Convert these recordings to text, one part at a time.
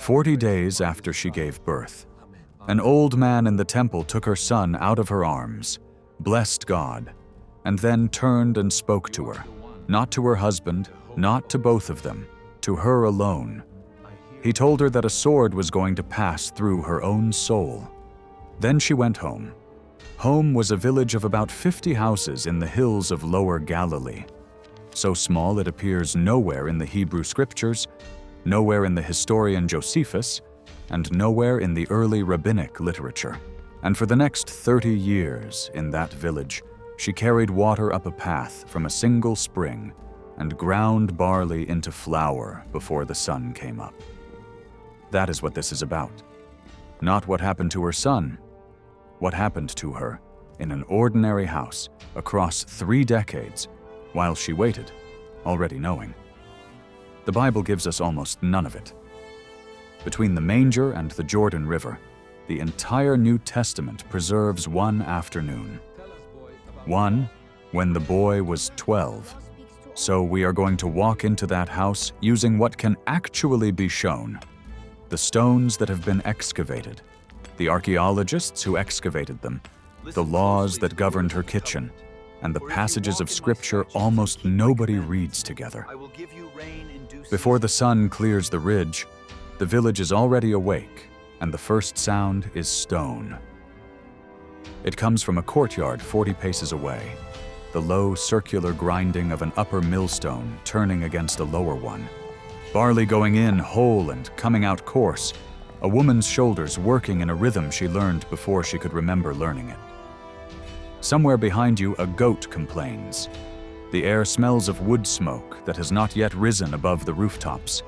40 days after she gave birth, an old man in the temple took her son out of her arms, blessed God, and then turned and spoke to her, not to her husband, not to both of them, to her alone. He told her that a sword was going to pass through her own soul. Then she went home. Home was a village of about 50 houses in the hills of Lower Galilee. So small it appears nowhere in the Hebrew scriptures, nowhere in the historian Josephus, and nowhere in the early rabbinic literature. And for the next 30 years in that village, she carried water up a path from a single spring and ground barley into flour before the sun came up. That is what this is about. Not what happened to her son. What happened to her in an ordinary house across 3 decades while she waited, already knowing. The Bible gives us almost none of it. Between the manger and the Jordan River, the entire New Testament preserves one afternoon. One when the boy was 12. So we are going to walk into that house using what can actually be shown. The stones that have been excavated, the archaeologists who excavated them, the laws that governed her kitchen, and the passages of Scripture almost nobody reads together. Before the sun clears the ridge, the village is already awake, and the first sound is stone. It comes from a courtyard 40 paces away, the low circular grinding of an upper millstone turning against a lower one. Barley going in whole and coming out coarse, a woman's shoulders working in a rhythm she learned before she could remember learning it. Somewhere behind you, a goat complains. The air smells of wood smoke that has not yet risen above the rooftops,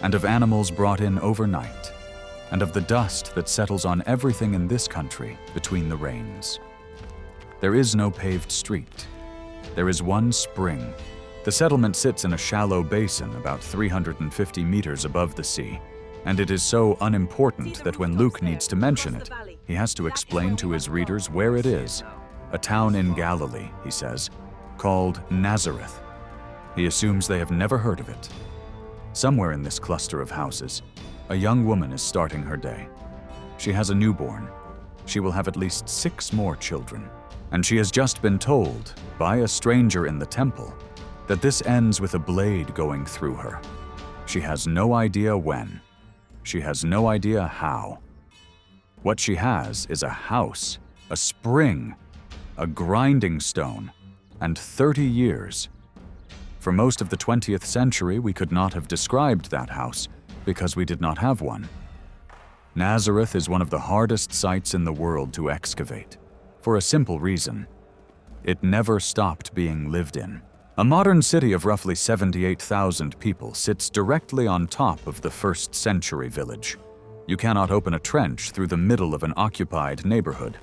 and of animals brought in overnight, and of the dust that settles on everything in this country between the rains. There is no paved street. There is one spring. The settlement sits in a shallow basin about 350 meters above the sea, and it is so unimportant that when Luke needs to mention it, he has to explain to his readers where it is. A town in Galilee, he says, called Nazareth. He assumes they have never heard of it. Somewhere in this cluster of houses, a young woman is starting her day. She has a newborn. She will have at least 6 more children. And she has just been told, by a stranger in the temple, that this ends with a blade going through her. She has no idea when. She has no idea how. What she has is a house, a spring, a grinding stone, and 30 years. For most of the 20th century, we could not have described that house because we did not have one. Nazareth is one of the hardest sites in the world to excavate, for a simple reason. It never stopped being lived in. A modern city of roughly 78,000 people sits directly on top of the first-century village. You cannot open a trench through the middle of an occupied neighborhood.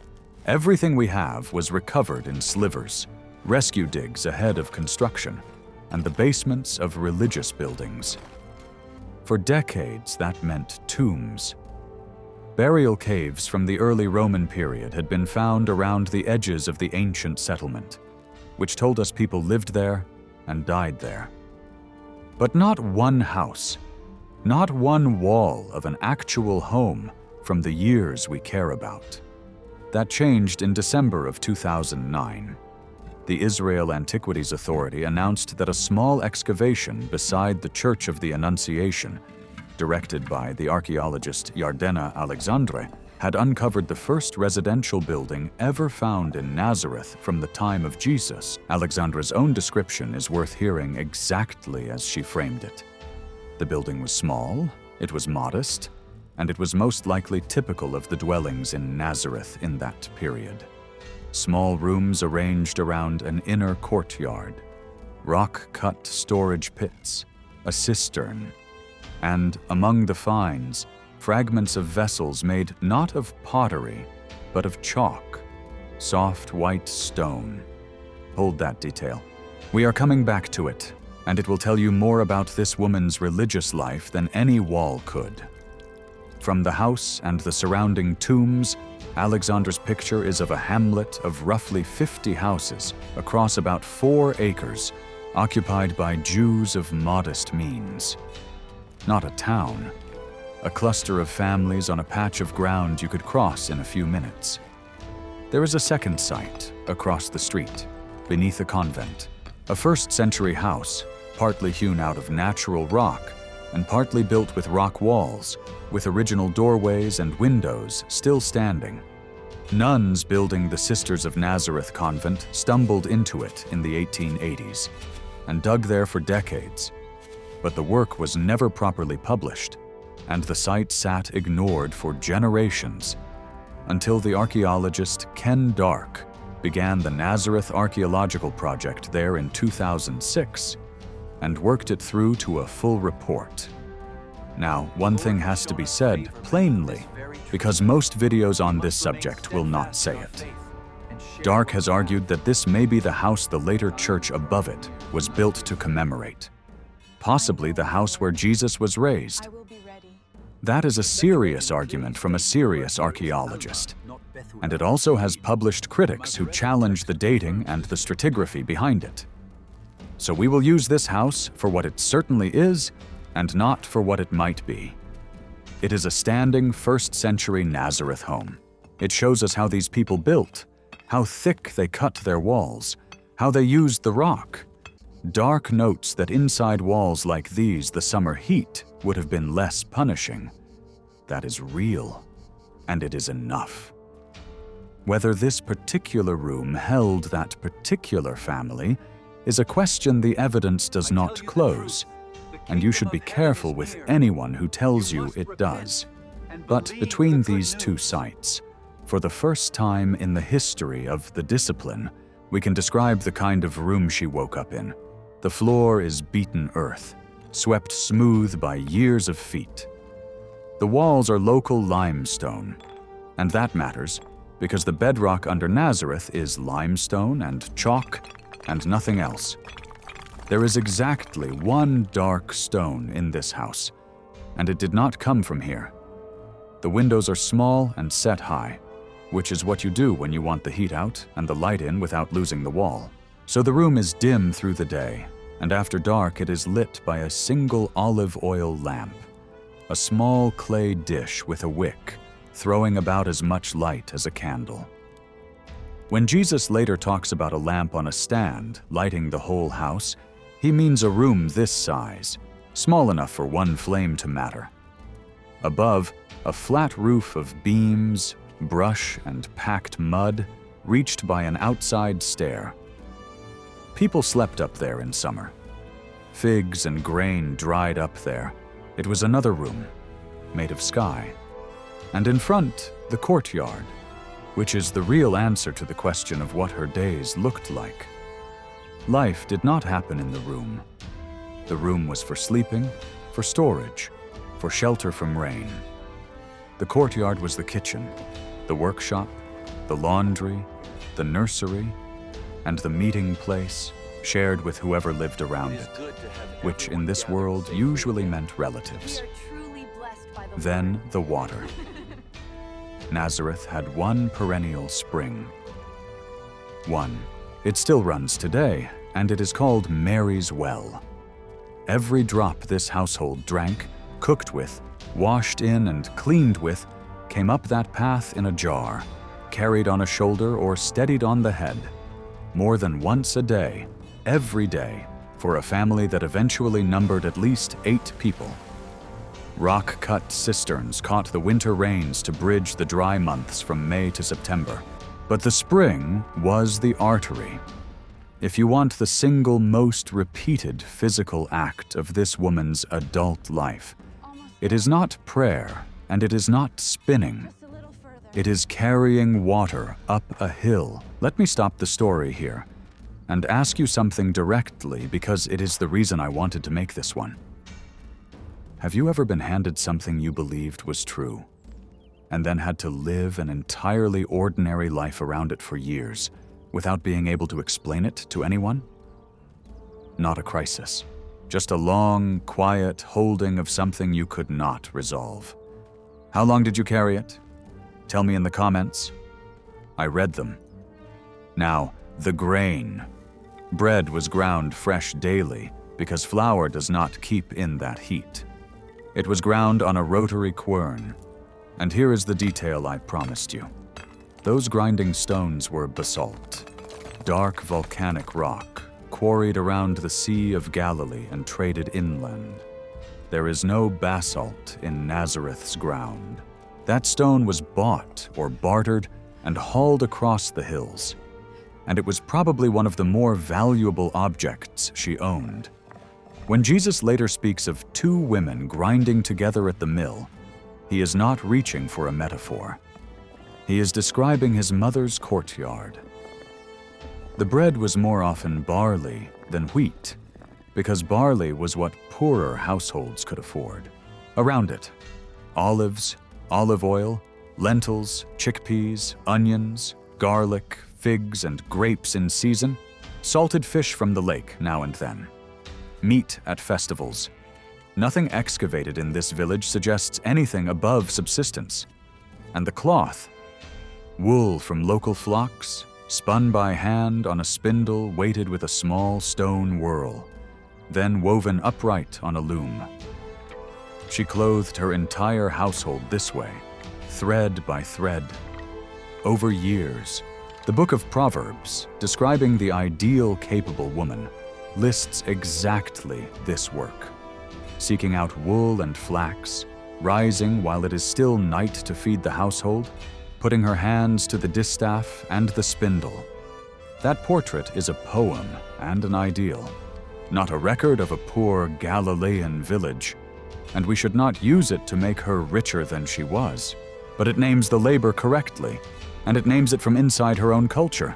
Everything we have was recovered in slivers, rescue digs ahead of construction, and the basements of religious buildings. For decades, that meant tombs. Burial caves from the early Roman period had been found around the edges of the ancient settlement, which told us people lived there and died there. But not one house, not one wall of an actual home from the years we care about. That changed in December of 2009. The Israel Antiquities Authority announced that a small excavation beside the Church of the Annunciation, directed by the archaeologist Yardenna Alexandre, had uncovered the first residential building ever found in Nazareth from the time of Jesus. Alexandre's own description is worth hearing exactly as she framed it. The building was small, it was modest, and it was most likely typical of the dwellings in Nazareth in that period. Small rooms arranged around an inner courtyard, rock-cut storage pits, a cistern, and, among the finds, fragments of vessels made not of pottery, but of chalk, soft white stone. Hold that detail. We are coming back to it, and it will tell you more about this woman's religious life than any wall could. From the house and the surrounding tombs, Alexandre's picture is of a hamlet of roughly 50 houses across about 4 acres, occupied by Jews of modest means. Not a town, a cluster of families on a patch of ground you could cross in a few minutes. There is a second site across the street, beneath a convent, a first-century house, partly hewn out of natural rock and partly built with rock walls, with original doorways and windows still standing. Nuns building the Sisters of Nazareth convent stumbled into it in the 1880s and dug there for decades. But the work was never properly published, and the site sat ignored for generations until the archaeologist Ken Dark began the Nazareth Archaeological Project there in 2006 and worked it through to a full report. Now, one thing has to be said plainly, because most videos on this subject will not say it. Dark has argued that this may be the house the later church above it was built to commemorate, possibly the house where Jesus was raised. That is a serious argument from a serious archaeologist, and it also has published critics who challenge the dating and the stratigraphy behind it. So we will use this house for what it certainly is and not for what it might be. It is a standing first-century Nazareth home. It shows us how these people built, how thick they cut their walls, how they used the rock. Dark notes that inside walls like these the summer heat would have been less punishing. That is real, and it is enough. Whether this particular room held that particular family is a question the evidence does not close, and you should be careful with anyone who tells you it does. But between these two sites, for the first time in the history of the discipline, we can describe the kind of room she woke up in. The floor is beaten earth, swept smooth by years of feet. The walls are local limestone, and that matters because the bedrock under Nazareth is limestone and chalk and nothing else. There is exactly one dark stone in this house, and it did not come from here. The windows are small and set high, which is what you do when you want the heat out and the light in without losing the wall. So the room is dim through the day, and after dark it is lit by a single olive oil lamp, a small clay dish with a wick, throwing about as much light as a candle. When Jesus later talks about a lamp on a stand lighting the whole house, he means a room this size, small enough for one flame to matter. Above, a flat roof of beams, brush, and packed mud reached by an outside stair. People slept up there in summer. Figs and grain dried up there. It was another room, made of sky. And in front, the courtyard, which is the real answer to the question of what her days looked like. Life did not happen in the room. The room was for sleeping, for storage, for shelter from rain. The courtyard was the kitchen, the workshop, the laundry, the nursery, and the meeting place shared with whoever lived around it, which in this world usually meant relatives. Then the water. Nazareth had one perennial spring. One. It still runs today, and it is called Mary's Well. Every drop this household drank, cooked with, washed in, and cleaned with, came up that path in a jar, carried on a shoulder or steadied on the head, more than once a day, every day, for a family that eventually numbered at least 8 people. Rock-cut cisterns caught the winter rains to bridge the dry months from May to September. But the spring was the artery. If you want the single most repeated physical act of this woman's adult life, it is not prayer and it is not spinning. It is carrying water up a hill. Let me stop the story here and ask you something directly because it is the reason I wanted to make this one. Have you ever been handed something you believed was true, and then had to live an entirely ordinary life around it for years, without being able to explain it to anyone? Not a crisis, just a long, quiet holding of something you could not resolve. How long did you carry it? Tell me in the comments. I read them. Now, the grain. Bread was ground fresh daily because flour does not keep in that heat. It was ground on a rotary quern. And here is the detail I promised you. Those grinding stones were basalt, dark volcanic rock, quarried around the Sea of Galilee and traded inland. There is no basalt in Nazareth's ground. That stone was bought or bartered and hauled across the hills. And it was probably one of the more valuable objects she owned. When Jesus later speaks of two women grinding together at the mill, he is not reaching for a metaphor. He is describing his mother's courtyard. The bread was more often barley than wheat, because barley was what poorer households could afford. Around it, olives, olive oil, lentils, chickpeas, onions, garlic, figs, and grapes in season, salted fish from the lake now and then, meat at festivals. Nothing excavated in this village suggests anything above subsistence. And the cloth, wool from local flocks, spun by hand on a spindle weighted with a small stone whorl, then woven upright on a loom. She clothed her entire household this way, thread by thread. Over years, the book of Proverbs, describing the ideal capable woman, lists exactly this work. Seeking out wool and flax, rising while it is still night to feed the household, putting her hands to the distaff and the spindle. That portrait is a poem and an ideal, not a record of a poor Galilean village, and we should not use it to make her richer than she was, but it names the labor correctly, and it names it from inside her own culture.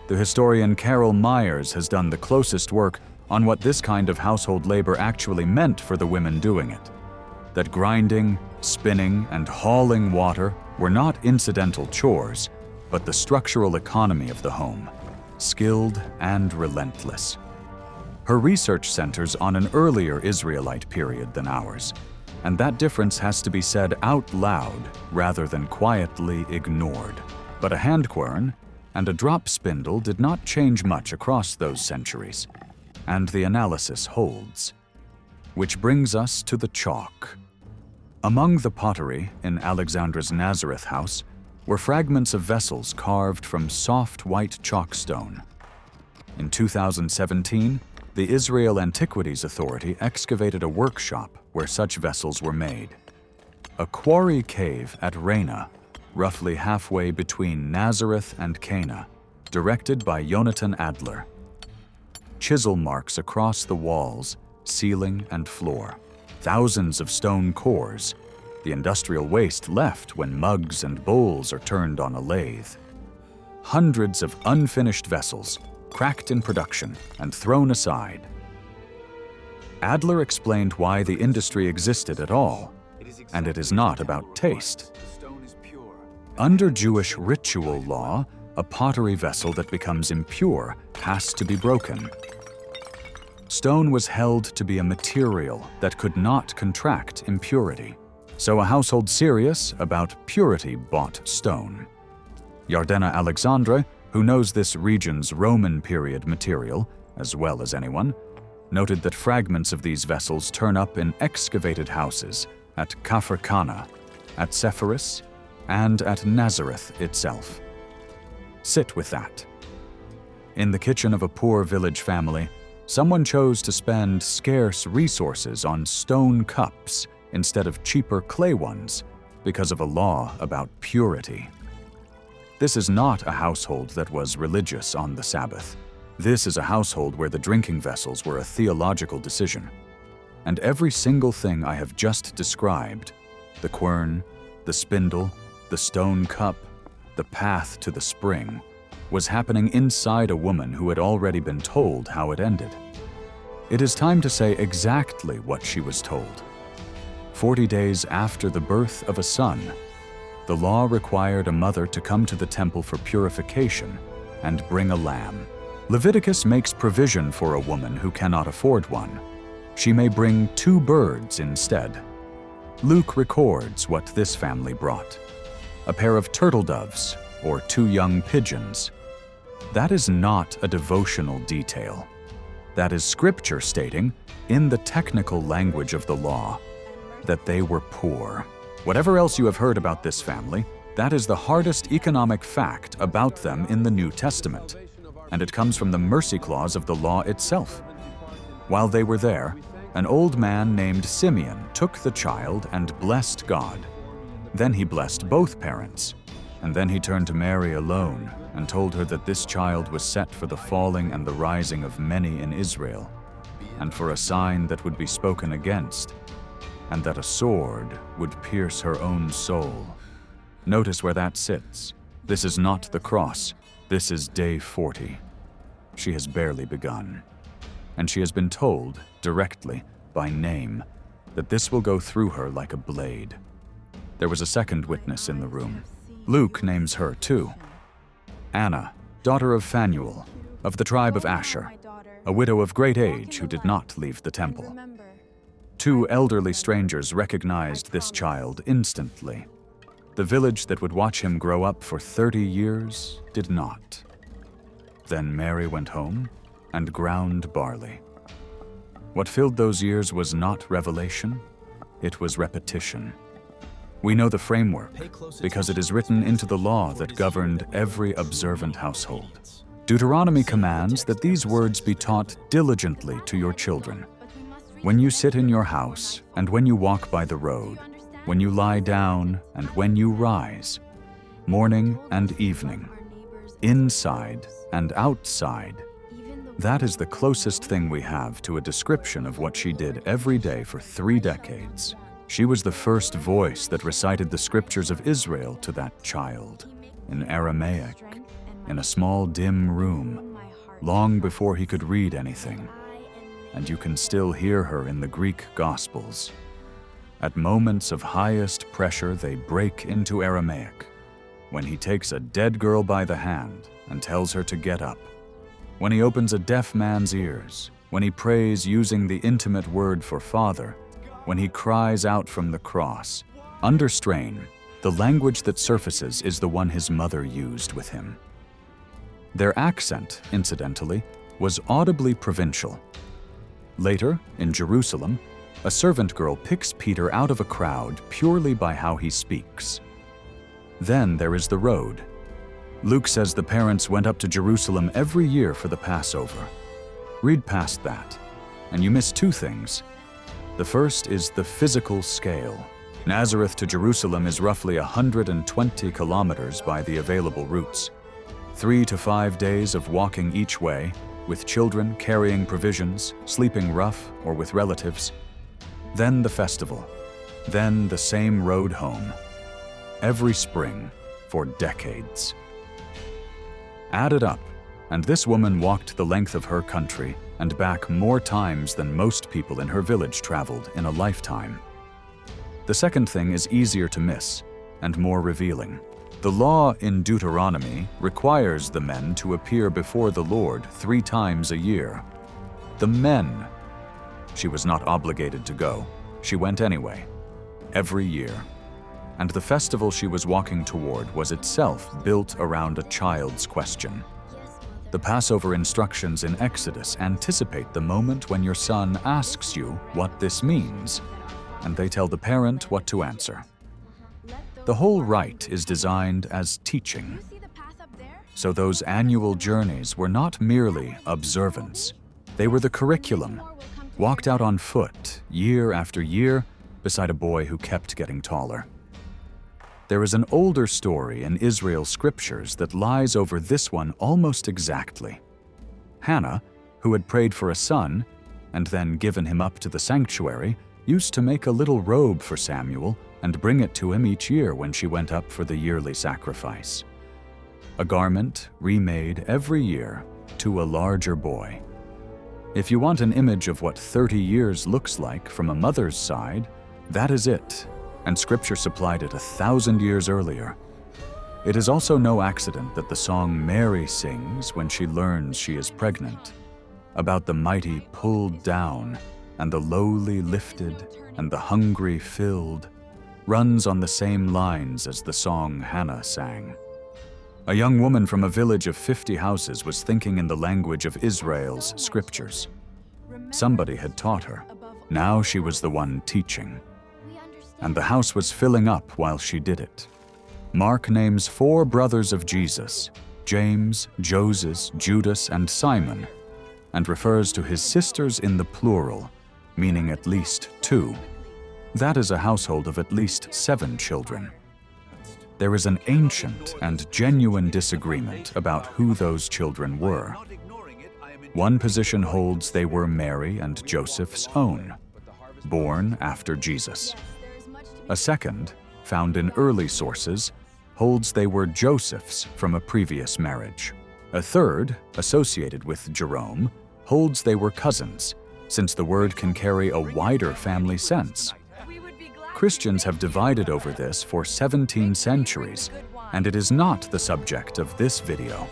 The historian Carol Myers has done the closest work on what this kind of household labor actually meant for the women doing it. That grinding, spinning, and hauling water were not incidental chores, but the structural economy of the home, skilled and relentless. Her research centers on an earlier Israelite period than ours, and that difference has to be said out loud rather than quietly ignored. But a hand quern and a drop spindle did not change much across those centuries, and the analysis holds. Which brings us to the chalk. Among the pottery in Alexandre's Nazareth house were fragments of vessels carved from soft white chalkstone. In 2017, the Israel Antiquities Authority excavated a workshop where such vessels were made. A quarry cave at Reina, roughly halfway between Nazareth and Cana, directed by Yonatan Adler. Chisel marks across the walls, ceiling, and floor. Thousands of stone cores, the industrial waste left when mugs and bowls are turned on a lathe. Hundreds of unfinished vessels, cracked in production and thrown aside. Adler explained why the industry existed at all, and it is not about taste. Under Jewish ritual law, a pottery vessel that becomes impure has to be broken. Stone was held to be a material that could not contract impurity, so a household serious about purity bought stone. Yardenna Alexandre, who knows this region's Roman period material as well as anyone, noted that fragments of these vessels turn up in excavated houses at Kafr Kana, at Sepphoris, and at Nazareth itself. Sit with that. In the kitchen of a poor village family, someone chose to spend scarce resources on stone cups instead of cheaper clay ones because of a law about purity. This is not a household that was religious on the Sabbath. This is a household where the drinking vessels were a theological decision. And every single thing I have just described, the quern, the spindle, the stone cup, the path to the spring, was happening inside a woman who had already been told how it ended. It is time to say exactly what she was told. 40 days after the birth of a son, the law required a mother to come to the temple for purification and bring a lamb. Leviticus makes provision for a woman who cannot afford one. She may bring 2 birds instead. Luke records what this family brought: a pair of turtledoves or 2 young pigeons. That is not a devotional detail. That is scripture stating, in the technical language of the law, that they were poor. Whatever else you have heard about this family, that is the hardest economic fact about them in the New Testament, and it comes from the mercy clause of the law itself. While they were there, an old man named Simeon took the child and blessed God. Then he blessed both parents, and then he turned to Mary alone and told her that this child was set for the falling and the rising of many in Israel, and for a sign that would be spoken against, and that a sword would pierce her own soul. Notice where that sits. This is not the cross. This is day 40. She has barely begun. And she has been told, directly, by name, that this will go through her like a blade. There was a second witness in the room. Luke names her too. Anna, daughter of Phanuel, of the tribe of Asher, a widow of great age who did not leave the temple. 2 elderly strangers recognized this child instantly. The village that would watch him grow up for 30 years did not. Then Mary went home and ground barley. What filled those years was not revelation, it was repetition. We know the framework because it is written into the law that governed every observant household. Deuteronomy commands that these words be taught diligently to your children. When you sit in your house, and when you walk by the road, when you lie down, and when you rise, morning and evening, inside and outside. That is the closest thing we have to a description of what she did every day for 3 decades. She was the first voice that recited the scriptures of Israel to that child, in Aramaic, in a small dim room, long before he could read anything. And you can still hear her in the Greek Gospels. At moments of highest pressure, they break into Aramaic, when he takes a dead girl by the hand and tells her to get up, when he opens a deaf man's ears, when he prays using the intimate word for Father, when he cries out from the cross. Under strain, the language that surfaces is the one his mother used with him. Their accent, incidentally, was audibly provincial. Later, in Jerusalem, a servant girl picks Peter out of a crowd purely by how he speaks. Then there is the road. Luke says the parents went up to Jerusalem every year for the Passover. Read past that, and you miss 2 things. The first is the physical scale. Nazareth to Jerusalem is roughly 120 kilometers by the available routes. 3 to 5 days of walking each way, with children carrying provisions, sleeping rough or with relatives. Then the festival. Then the same road home. Every spring for decades. Add it up, and this woman walked the length of her country and back more times than most people in her village traveled in a lifetime. The second thing is easier to miss and more revealing. The law in Deuteronomy requires the men to appear before the Lord 3 times a year. The men. She was not obligated to go. She went anyway, every year. And the festival she was walking toward was itself built around a child's question. The Passover instructions in Exodus anticipate the moment when your son asks you what this means, and they tell the parent what to answer. The whole rite is designed as teaching. So those annual journeys were not merely observance. They were the curriculum, walked out on foot year after year beside a boy who kept getting taller. There is an older story in Israel's scriptures that lies over this one almost exactly. Hannah, who had prayed for a son and then given him up to the sanctuary, used to make a little robe for Samuel and bring it to him each year when she went up for the yearly sacrifice. A garment remade every year to a larger boy. If you want an image of what 30 years looks like from a mother's side, that is it, and Scripture supplied it 1,000 years earlier. It is also no accident that the song Mary sings when she learns she is pregnant, about the mighty pulled down and the lowly lifted and the hungry filled, runs on the same lines as the song Hannah sang. A young woman from a village of 50 houses was thinking in the language of Israel's scriptures. Somebody had taught her. Now she was the one teaching. and the house was filling up while she did it. Mark names 4 brothers of Jesus, James, Joses, Judas, and Simon, and refers to his sisters in the plural, meaning at least 2. That is a household of at least 7 children. There is an ancient and genuine disagreement about who those children were. One position holds they were Mary and Joseph's own, born after Jesus. A second, found in early sources, holds they were Joseph's from a previous marriage. A third, associated with Jerome, holds they were cousins, since the word can carry a wider family sense. Christians have divided over this for 17 centuries, and it is not the subject of this video.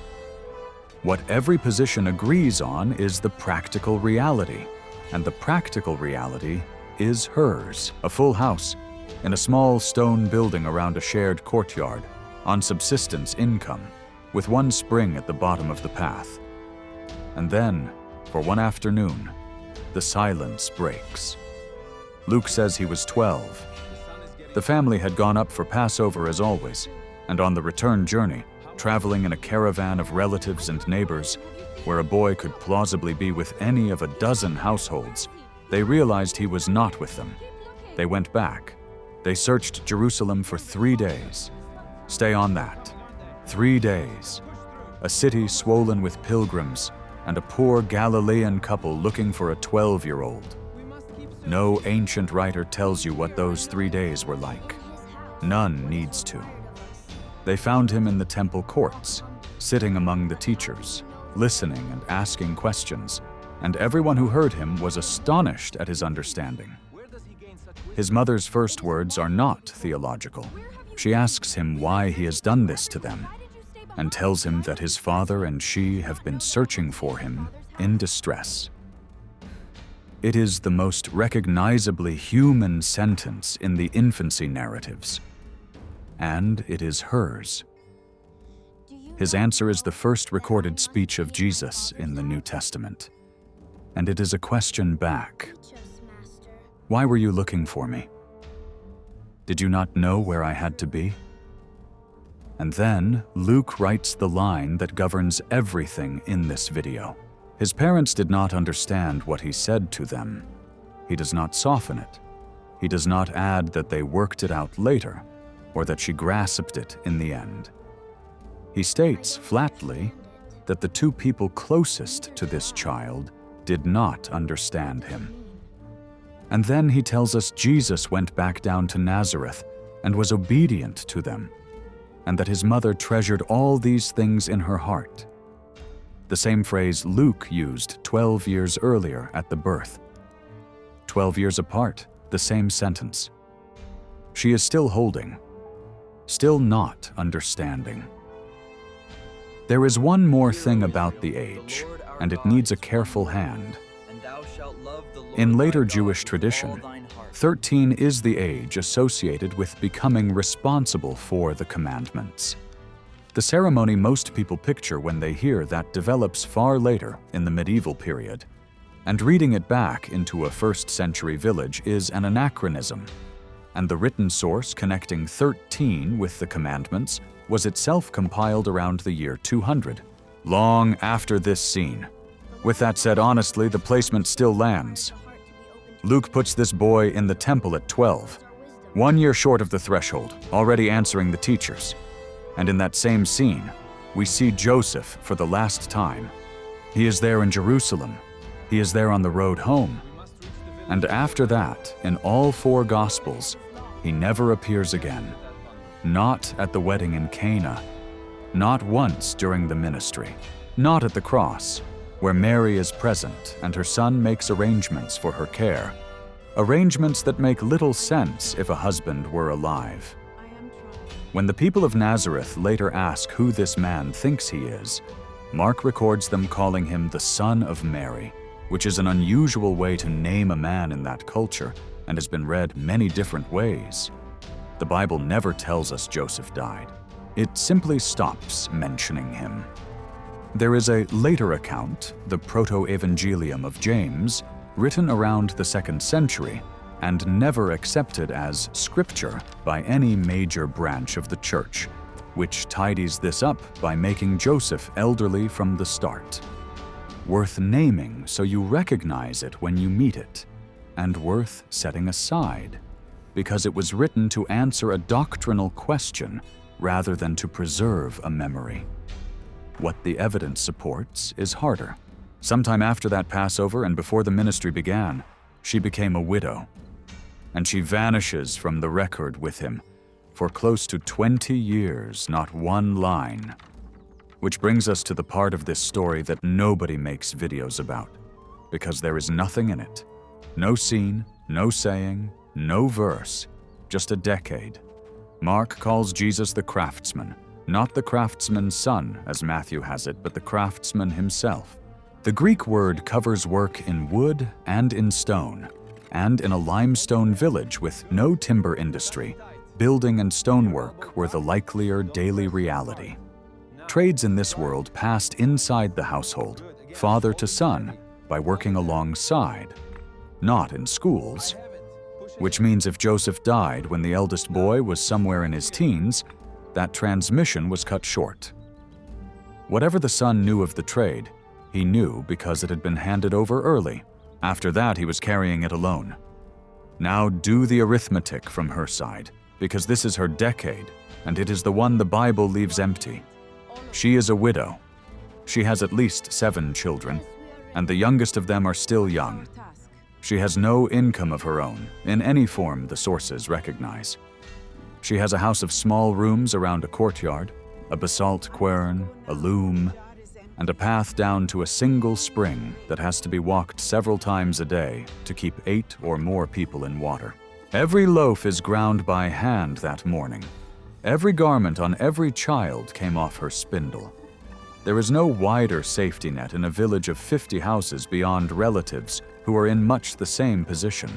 What every position agrees on is the practical reality, and the practical reality is hers. A full house, in a small stone building around a shared courtyard, on subsistence income, with one spring at the bottom of the path. And then, for one afternoon, the silence breaks. Luke says he was 12. The family had gone up for Passover as always, and on the return journey, traveling in a caravan of relatives and neighbors, where a boy could plausibly be with any of a dozen households, they realized he was not with them. They went back. They searched Jerusalem for 3 days. Stay on that. 3 days. A city swollen with pilgrims, and a poor Galilean couple looking for a 12-year-old. No ancient writer tells you what those 3 days were like. None needs to. They found him in the temple courts, sitting among the teachers, listening and asking questions, and everyone who heard him was astonished at his understanding. His mother's first words are not theological. She asks him why he has done this to them, and tells him that his father and she have been searching for him in distress. It is the most recognizably human sentence in the infancy narratives, and it is hers. His answer is the first recorded speech of Jesus in the New Testament, and it is a question back. Why were you looking for me? Did you not know where I had to be? And then Luke writes the line that governs everything in this video. His parents did not understand what he said to them. He does not soften it. He does not add that they worked it out later, or that she grasped it in the end. He states flatly that the 2 people closest to this child did not understand him. And then he tells us Jesus went back down to Nazareth and was obedient to them, and that his mother treasured all these things in her heart. The same phrase Luke used 12 years earlier at the birth. 12 years apart, the same sentence. She is still holding, still not understanding. There is one more thing about the age, and it needs a careful hand. In later Jewish tradition, 13 is the age associated with becoming responsible for the commandments. The ceremony most people picture when they hear that develops far later in the medieval period, and reading it back into a 1st century village is an anachronism, and the written source connecting 13 with the commandments was itself compiled around the year 200, long after this scene. With that said, honestly, the placement still lands. Luke puts this boy in the temple at 12, 1 year short of the threshold, already answering the teachers. And in that same scene, we see Joseph for the last time. He is there in Jerusalem. He is there on the road home. And after that, in all 4 Gospels, he never appears again. Not at the wedding in Cana, not once during the ministry, not at the cross, where Mary is present and her son makes arrangements for her care. Arrangements that make little sense if a husband were alive. When the people of Nazareth later ask who this man thinks he is, Mark records them calling him the son of Mary, which is an unusual way to name a man in that culture and has been read many different ways. The Bible never tells us Joseph died. It simply stops mentioning him. There is a later account, the Proto-Evangelium of James, written around the 2nd century, and never accepted as scripture by any major branch of the church, which tidies this up by making Joseph elderly from the start. Worth naming so you recognize it when you meet it, and worth setting aside, because it was written to answer a doctrinal question rather than to preserve a memory. What the evidence supports is harder. Sometime after that Passover and before the ministry began, she became a widow, and she vanishes from the record with him for close to 20 years, not one line. Which brings us to the part of this story that nobody makes videos about, because there is nothing in it. No scene, no saying, no verse, just a decade. Mark calls Jesus the craftsman, not the craftsman's son, as Matthew has it, but the craftsman himself. The Greek word covers work in wood and in stone, and in a limestone village with no timber industry, building and stonework were the likelier daily reality. Trades in this world passed inside the household, father to son, by working alongside, not in schools. Which means if Joseph died when the eldest boy was somewhere in his teens, that transmission was cut short. Whatever the son knew of the trade, he knew because it had been handed over early. After that, he was carrying it alone. Now do the arithmetic from her side, because this is her decade, and it is the one the Bible leaves empty. She is a widow. She has at least 7 children, and the youngest of them are still young. She has no income of her own, in any form the sources recognize. She has a house of small rooms around a courtyard, a basalt quern, a loom, and a path down to a single spring that has to be walked several times a day to keep 8 or more people in water. Every loaf is ground by hand that morning. Every garment on every child came off her spindle. There is no wider safety net in a village of 50 houses beyond relatives who are in much the same position,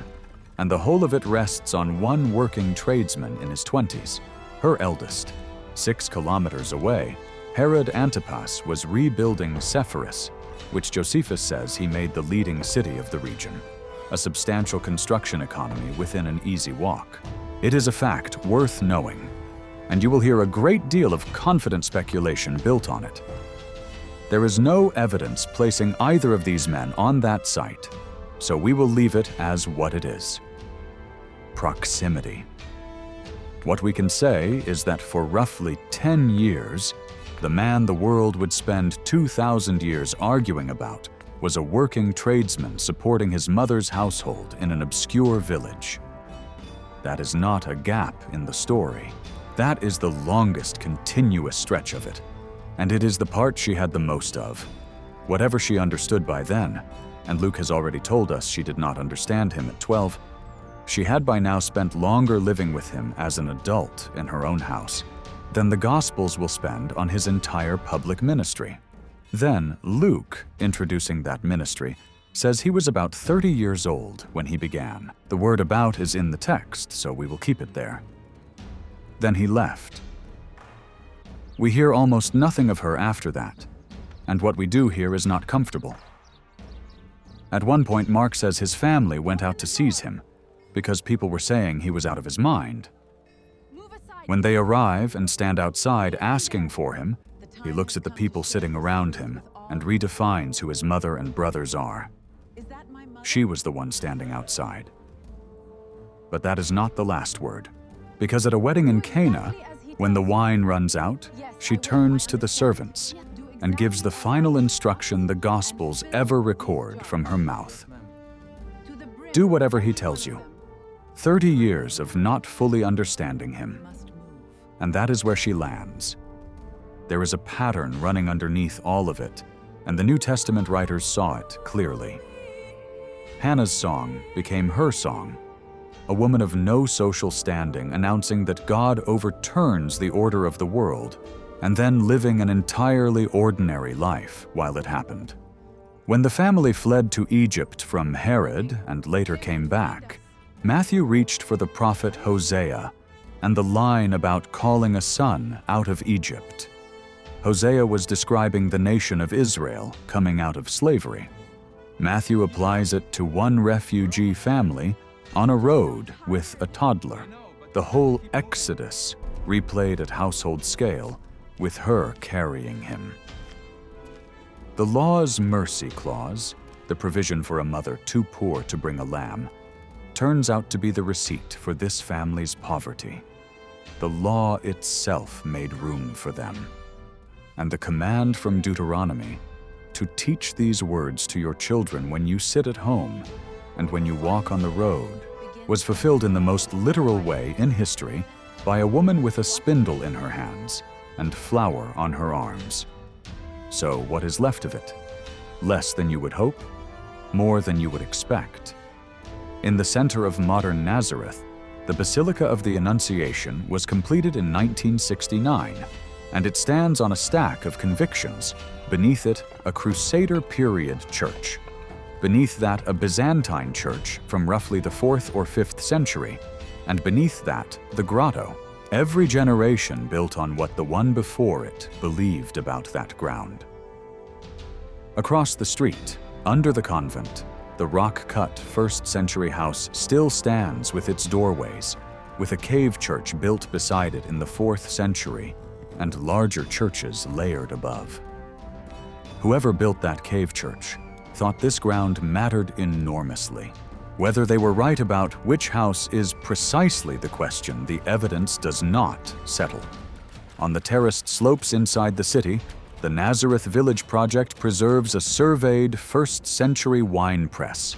and the whole of it rests on one working tradesman in his 20s, her eldest. 6 kilometers away, Herod Antipas was rebuilding Sepphoris, which Josephus says he made the leading city of the region, a substantial construction economy within an easy walk. It is a fact worth knowing, and you will hear a great deal of confident speculation built on it. There is no evidence placing either of these men on that site, so we will leave it as what it is. Proximity. What we can say is that for roughly 10 years, the man the world would spend 2,000 years arguing about was a working tradesman supporting his mother's household in an obscure village. That is not a gap in the story. That is the longest continuous stretch of it, and it is the part she had the most of. Whatever she understood by then, and Luke has already told us she did not understand him at 12, she had by now spent longer living with him as an adult in her own house than the Gospels will spend on his entire public ministry. Then Luke, introducing that ministry, says he was about 30 years old when he began. The word "about" is in the text, so we will keep it there. Then he left. We hear almost nothing of her after that, and what we do hear is not comfortable. At one point, Mark says his family went out to seize him because people were saying he was out of his mind. When they arrive and stand outside asking for him, he looks at the people sitting around him and redefines who his mother and brothers are. She was the one standing outside. But that is not the last word, because at a wedding in Cana, when the wine runs out, she turns to the servants and gives the final instruction the Gospels ever record from her mouth. Do whatever he tells you. 30 years of not fully understanding him. And that is where she lands. There is a pattern running underneath all of it, and the New Testament writers saw it clearly. Hannah's song became her song, a woman of no social standing announcing that God overturns the order of the world, and then living an entirely ordinary life while it happened. When the family fled to Egypt from Herod and later came back, Matthew reached for the prophet Hosea and the line about calling a son out of Egypt. Hosea was describing the nation of Israel coming out of slavery. Matthew applies it to one refugee family on a road with a toddler, the whole Exodus replayed at household scale, with her carrying him. The law's mercy clause, the provision for a mother too poor to bring a lamb, turns out to be the receipt for this family's poverty. The law itself made room for them. And the command from Deuteronomy to teach these words to your children when you sit at home and when you walk on the road was fulfilled in the most literal way in history by a woman with a spindle in her hands and flour on her arms. So what is left of it? Less than you would hope, more than you would expect. In the center of modern Nazareth, the Basilica of the Annunciation was completed in 1969, and it stands on a stack of convictions. Beneath it, a Crusader period church. Beneath that, a Byzantine church from roughly the 4th or 5th century, and beneath that, the grotto. Every generation built on what the one before it believed about that ground. Across the street, under the convent, the rock-cut 1st century house still stands with its doorways, with a cave church built beside it in the 4th century, and larger churches layered above. Whoever built that cave church thought this ground mattered enormously. Whether they were right about which house is precisely the question the evidence does not settle. On the terraced slopes inside the city, the Nazareth Village Project preserves a surveyed 1st century wine press,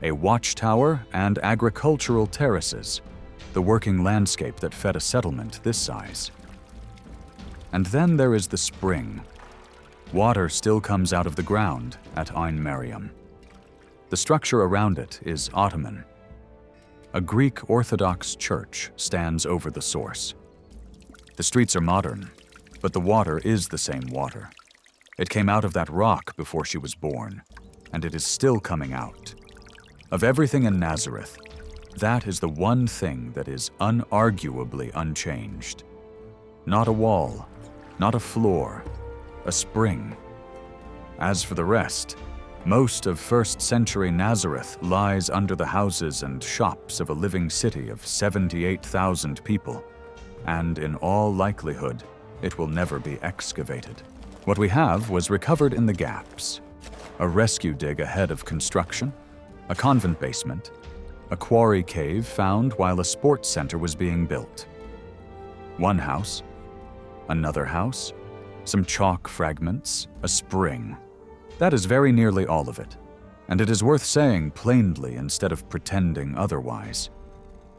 a watchtower, and agricultural terraces, the working landscape that fed a settlement this size. And then there is the spring. Water still comes out of the ground at Ein Mariam. The structure around it is Ottoman. A Greek Orthodox church stands over the source. The streets are modern, but the water is the same water. It came out of that rock before she was born, and it is still coming out. Of everything in Nazareth, that is the one thing that is unarguably unchanged. Not a wall, not a floor, a spring. As for the rest, most of 1st century Nazareth lies under the houses and shops of a living city of 78,000 people, and in all likelihood, it will never be excavated. What we have was recovered in the gaps: a rescue dig ahead of construction, a convent basement, a quarry cave found while a sports center was being built. One house, another house, some chalk fragments, a spring. That is very nearly all of it, and it is worth saying plainly instead of pretending otherwise.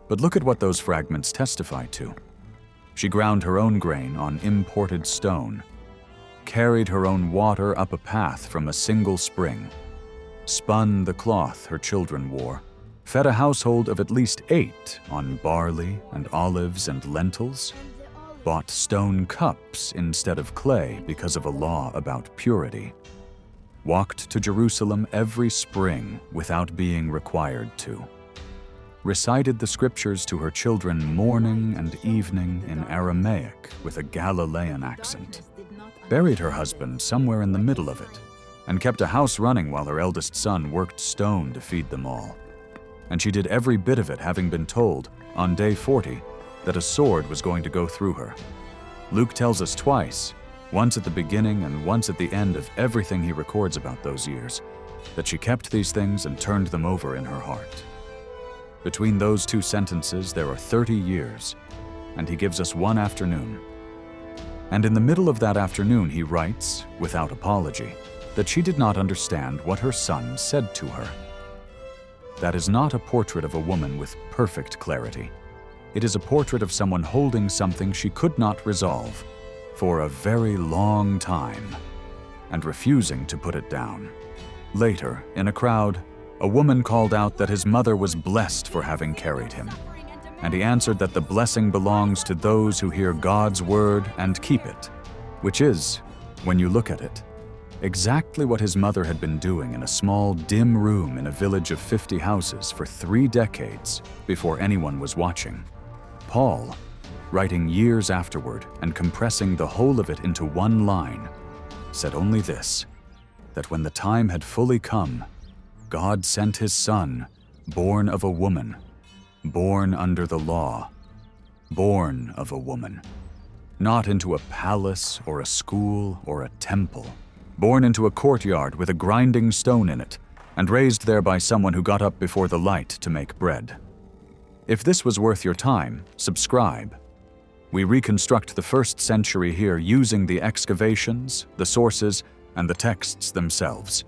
But look at what those fragments testify to. She ground her own grain on imported stone, carried her own water up a path from a single spring, spun the cloth her children wore, fed a household of at least 8 on barley and olives and lentils, bought stone cups instead of clay because of a law about purity, walked to Jerusalem every spring without being required to, recited the scriptures to her children morning and evening in Aramaic with a Galilean accent, buried her husband somewhere in the middle of it, and kept a house running while her eldest son worked stone to feed them all. And she did every bit of it having been told, on day 40, that a sword was going to go through her. Luke tells us twice, once at the beginning and once at the end of everything he records about those years, that she kept these things and turned them over in her heart. Between those 2 sentences, there are 30 years, and he gives us one afternoon. And in the middle of that afternoon, he writes, without apology, that she did not understand what her son said to her. That is not a portrait of a woman with perfect clarity. It is a portrait of someone holding something she could not resolve for a very long time and refusing to put it down. Later, in a crowd, a woman called out that his mother was blessed for having carried him, and he answered that the blessing belongs to those who hear God's word and keep it, which is, when you look at it, exactly what his mother had been doing in a small, dim room in a village of 50 houses for 3 decades before anyone was watching. Paul, writing years afterward and compressing the whole of it into one line, said only this, that when the time had fully come, God sent his Son, born of a woman, born under the law, born of a woman, not into a palace or a school or a temple, born into a courtyard with a grinding stone in it, and raised there by someone who got up before the light to make bread. If this was worth your time, subscribe. We reconstruct the 1st century here using the excavations, the sources, and the texts themselves.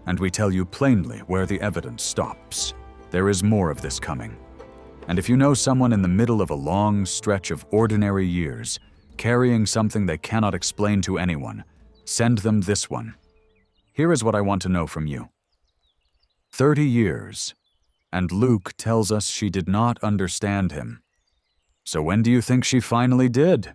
And we tell you plainly where the evidence stops. There is more of this coming. And if you know someone in the middle of a long stretch of ordinary years, carrying something they cannot explain to anyone, send them this one. Here is what I want to know from you. 30 years, and Luke tells us she did not understand him. So when do you think she finally did?